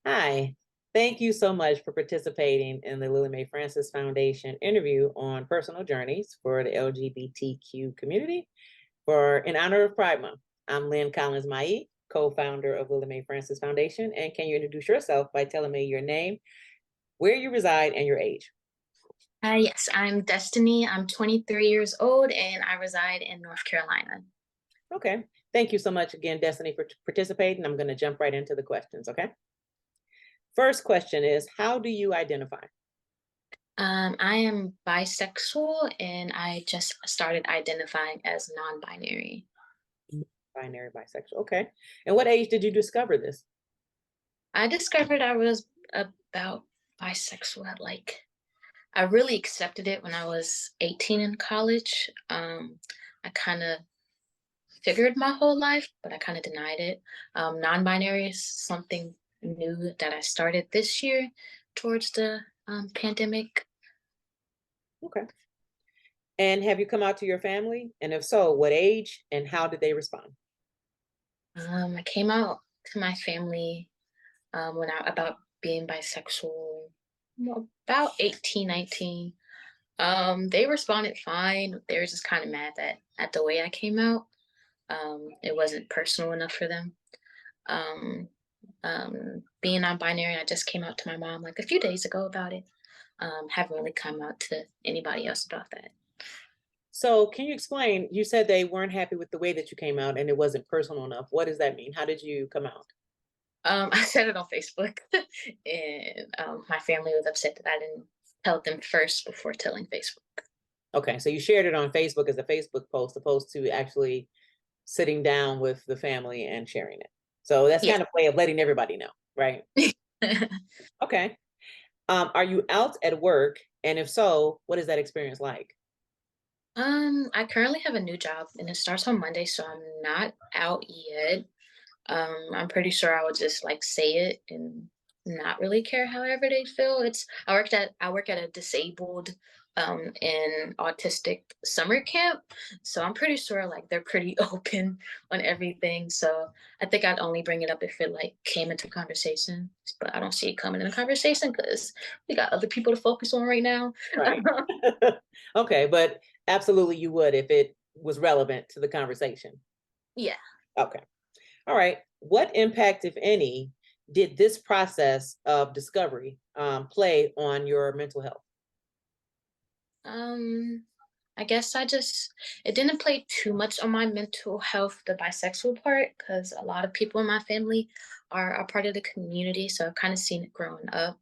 Hi, thank you so much for participating in the Lily Mae Francis Foundation interview on personal journeys for the LGBTQ community for in honor of Pride Month. I'm Lynn Collins Mai, co-founder of Lily Mae Francis Foundation. And can you introduce yourself by telling me your name, where you reside, and your age? Yes, I'm Destiny. I'm 23 years old and I reside in North Carolina. Okay. Thank you so much again, Destiny, for participating. I'm going to jump right into the questions, okay? First question is, how do you identify? I am bisexual and I just started identifying as non-binary. Binary bisexual. Okay. And what age did you discover this? I discovered I was about bisexual at I really accepted it when I was 18 in college. I kind of figured my whole life, but I kind of denied it. Non-binary is something new that I started this year towards the pandemic. Okay. And have you come out to your family? And if so, what age and how did they respond? I came out to my family when I about being bisexual, about 18, 19. They responded fine. They were just kind of mad that at the way I came out. It wasn't personal enough for them. Um, Being non-binary, I just came out to my mom like a few days ago about it. Haven't really come out to anybody else about that. So, can you explain? You said they weren't happy with the way that you came out and it wasn't personal enough. What does that mean? How did you come out? I said it on Facebook, and my family was upset that I didn't tell them first before telling Facebook. Okay, so you shared it on Facebook as a Facebook post, opposed to actually sitting down with the family and sharing it. So that's Yeah. kind of a way of letting everybody know, right? Okay. Are you out at work? And if so, what is that experience like? I currently have a new job and it starts on Monday, so I'm not out yet. I'm pretty sure I would just like say it and not really care however they feel. I work at a disabled and autistic summer camp. So I'm pretty sure like they're pretty open on everything. So I think I'd only bring it up if it like came into conversation. But I don't see it coming in a conversation because we got other people to focus on right now. Right. Okay, but absolutely you would if it was relevant to the conversation. Yeah. Okay. All right. What impact, if any, did this process of discovery play on your mental health? Um I guess it didn't play too much on my mental health, the bisexual part, because a lot of people in my family are a part of the community. So I've kind of seen it growing up.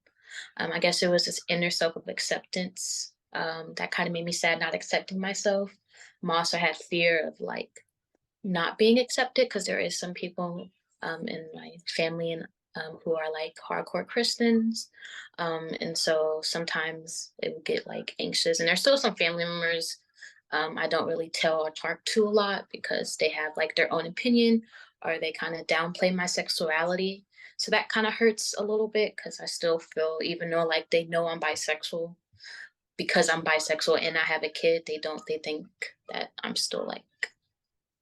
I guess it was this inner self of acceptance that kind of made me sad, not accepting myself. I also had fear of like not being accepted because there is some people in my family and who are like hardcore Christians, and so sometimes it would get like anxious. And there's still some family members I don't really tell or talk to a lot because they have like their own opinion or they kind of downplay my sexuality. So that kind of hurts a little bit because I still feel, even though like they know I'm bisexual, because I'm bisexual and I have a kid, they think that I'm still like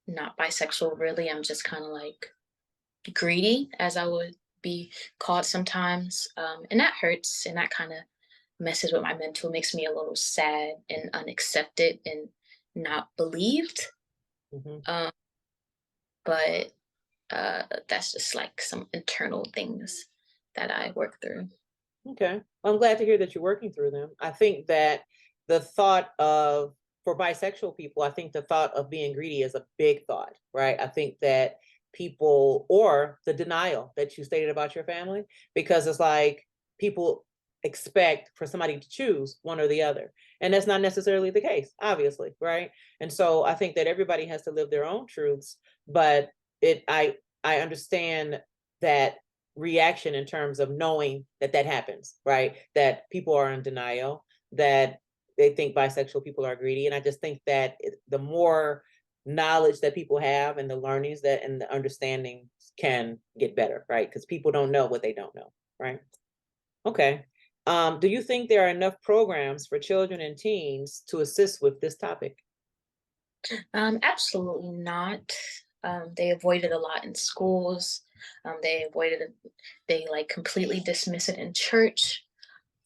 not bisexual really. I'm just kind of like greedy, as I would be called sometimes. And that hurts and that kind of messes with my mental, makes me a little sad and unaccepted and not believed. Mhm. Um, but that's just like some internal things that I work through. Okay. Well, I'm glad to hear that you're working through them. I think that the thought of, for bisexual people, I think the thought of being greedy is a big thought, right? I think that people, or the denial that you stated about your family, because it's like people expect for somebody to choose one or the other. And that's not necessarily the case, obviously, right? And so I think that everybody has to live their own truths, but I understand that reaction in terms of knowing that that happens, right? That people are in denial, that they think bisexual people are greedy. And I just think that the more knowledge that people have and the learnings that and the understanding can get better, right? Because people don't know what they don't know, right? Okay. Do you think there are enough programs for children and teens to assist with this topic? Absolutely not. They avoid it a lot in schools. They avoided it. They like completely dismiss it in church.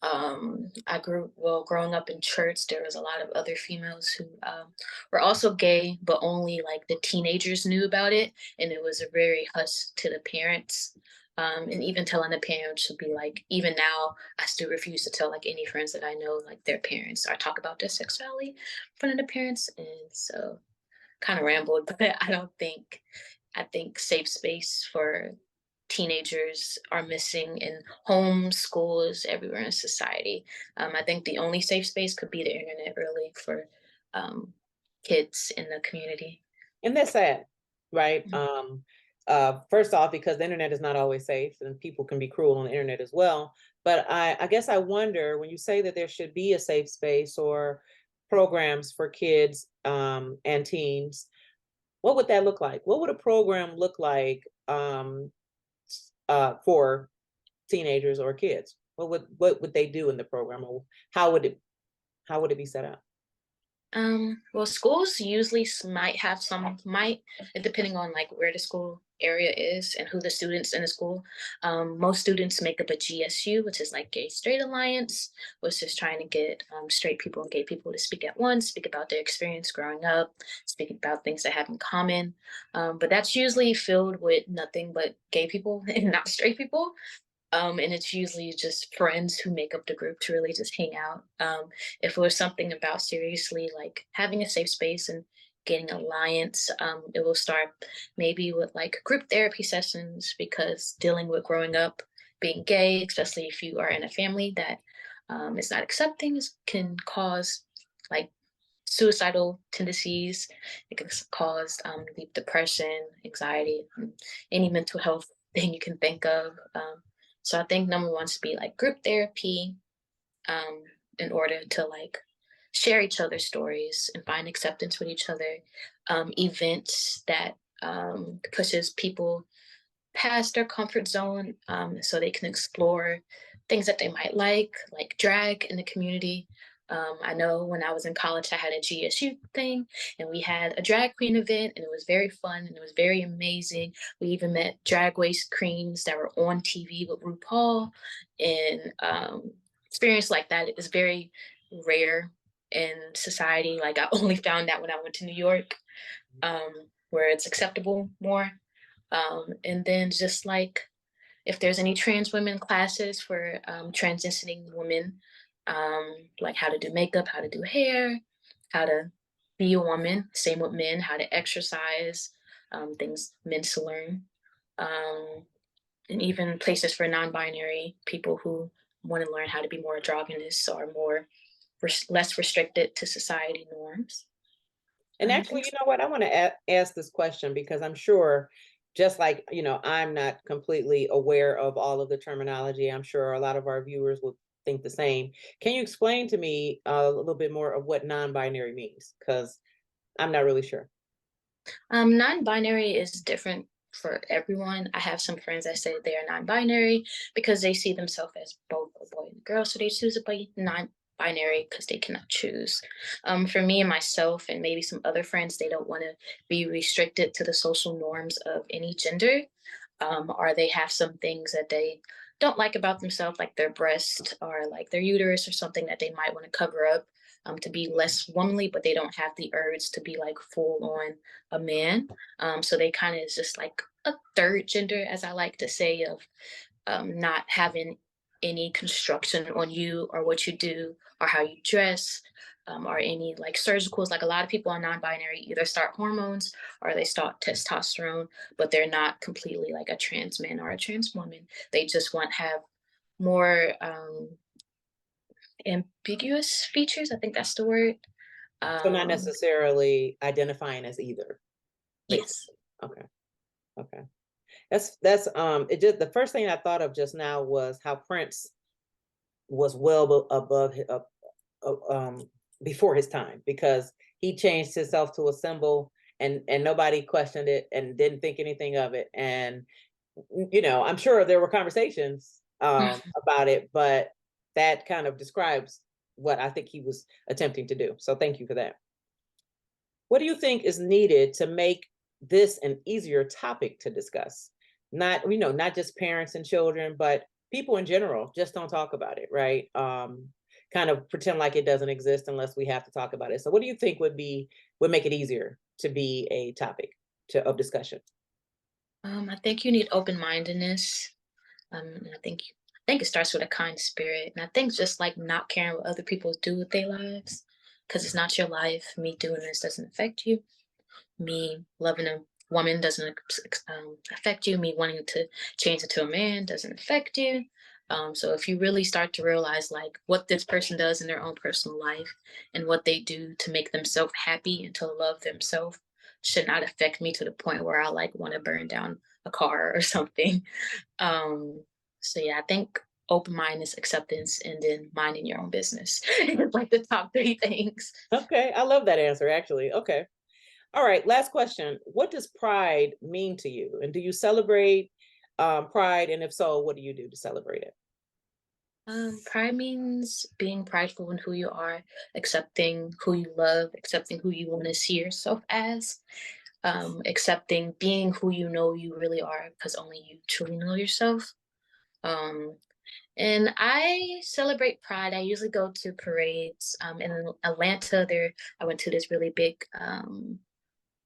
Growing up in church, there was a lot of other females who were also gay, but only like the teenagers knew about it, and it was a very hush to the parents. And even telling the parents would be like, even now, I still refuse to tell like any friends that I know, like their parents, or talk about their sexuality in front of the parents. And so, kind of rambled, but I don't think I think safe space for teenagers are missing in homes, schools, everywhere in society. I think the only safe space could be the internet, really, for um, kids in the community. And that's sad, right? Mhm. First off, because the internet is not always safe and people can be cruel on the internet as well. But I guess I wonder, when you say that there should be a safe space or programs for kids and teens, what would that look like? What would a program look like for teenagers or kids? What would they do in the program, or how would it be set up? Well, schools usually might have some, might, depending on like where the school area is and who the students in the school. Most students make up a GSU, which is like Gay Straight Alliance, which is trying to get straight people and gay people to speak at once, speak about their experience growing up, speak about things they have in common. But that's usually filled with nothing but gay people and not straight people. And it's usually just friends who make up the group to really just hang out. If it was something about seriously like having a safe space and getting alliance, it will start maybe with like group therapy sessions, because dealing with growing up being gay, especially if you are in a family that is not accepting, can cause like suicidal tendencies. It can cause deep depression, anxiety, any mental health thing you can think of. So I think number one should be like group therapy, um, in order to like share each other's stories and find acceptance with each other. Events that pushes people past their comfort zone, so they can explore things that they might like drag in the community. I know when I was in college, I had a GSU thing, and we had a drag queen event, and it was very fun and it was very amazing. We even met drag race queens that were on TV with RuPaul, and experience like that is very rare in society. Like I only found that when I went to New York, where it's acceptable more. And then just like if there's any trans women classes for transitioning women, like how to do makeup, how to do hair, how to be a woman. Same with men, how to exercise, things men to learn, um, and even places for non-binary people who want to learn how to be more androgynous or more less restricted to society norms. And I actually, think you know what? I want to ask this question because I'm sure, just like, I'm not completely aware of all of the terminology. I'm sure a lot of our viewers will think the same. Can you explain to me a little bit more of what non-binary means? Because I'm not really sure. Non-binary is different for everyone. I have some friends that say they are non-binary because they see themselves as both a boy and a girl, so they choose to be non-binary because they cannot choose. For me and myself, and maybe some other friends, they don't want to be restricted to the social norms of any gender, or they have some things that they don't like about themselves, like their breast or like their uterus or something that they might want to cover up, to be less womanly, but they don't have the urge to be like full on a man. So they kind of is just like a third gender, as I like to say, of not having any construction on you or what you do or how you dress, or any like surgicals. Like a lot of people are non-binary either start hormones or they start testosterone, but they're not completely like a trans man or a trans woman. They just want have more ambiguous features. I think that's the word. So not Um, necessarily identifying as either, yes. basically. Okay. Okay. That's it just the first thing I thought of just now was how Prince was well above before his time, because he changed himself to a symbol, and nobody questioned it and didn't think anything of it. And I'm sure there were conversations about it, but that kind of describes what I think he was attempting to do. So thank you for that. What do you think is needed to make this an easier topic to discuss? not, not just parents and children, but people in general just don't talk about it, right? Kind of pretend like it doesn't exist unless we have to talk about it. So what do you think would make it easier to be a topic of discussion? I think you need open-mindedness. And I think it starts with a kind spirit, and I think just like not caring what other people do with their lives, because it's not your life. Me doing this doesn't affect you. Me loving a woman doesn't affect you. Me wanting to change into a man doesn't affect you. So if you really start to realize like what this person does in their own personal life and what they do to make themselves happy and to love themselves should not affect me to the point where I like want to burn down a car or something. Um, so yeah, I think open mindedness, acceptance, and then minding your own business. Like the top three things. Okay, I love that answer actually. Okay. All right, last question. What does pride mean to you? And do you celebrate pride? And if so, what do you do to celebrate it? Pride means being prideful in who you are, accepting who you love, accepting who you want to see yourself as, accepting being who you know you really are because only you truly know yourself. Um, and I celebrate Pride. I usually go to parades. In Atlanta, there I went to this really big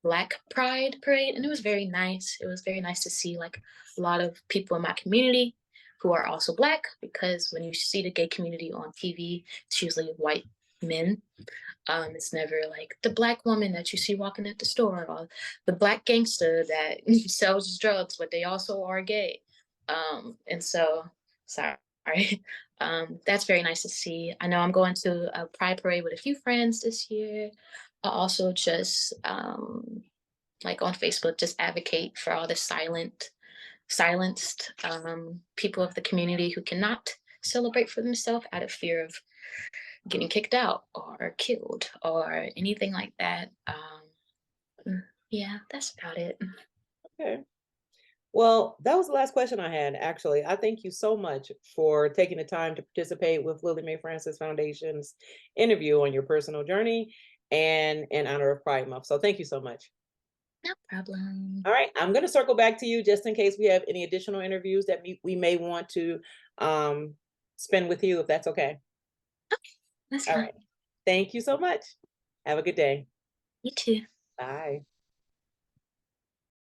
Black Pride parade, and it was very nice. It was very nice to see like a lot of people in my community who are also Black, because when you see the gay community on TV, it's usually white men. It's never like the Black woman that you see walking at the store or the Black gangster that sells drugs, but they also are gay. And so, sorry. That's very nice to see. I know I'm going to a Pride parade with a few friends this year. I also just like on Facebook, just advocate for all the silenced people of the community who cannot celebrate for themselves out of fear of getting kicked out or killed or anything like that. Yeah, that's about it. Okay. Well, that was the last question I had, actually. I thank you so much for taking the time to participate with Lily Mae Francis Foundation's interview on your personal journey and in honor of Pride Month. So thank you so much. No problem. All right, I'm going to circle back to you just in case we have any additional interviews that we may want to um, spend with you, if that's okay. That's All fine. right. Thank you so much. Have a good day. You too. Bye.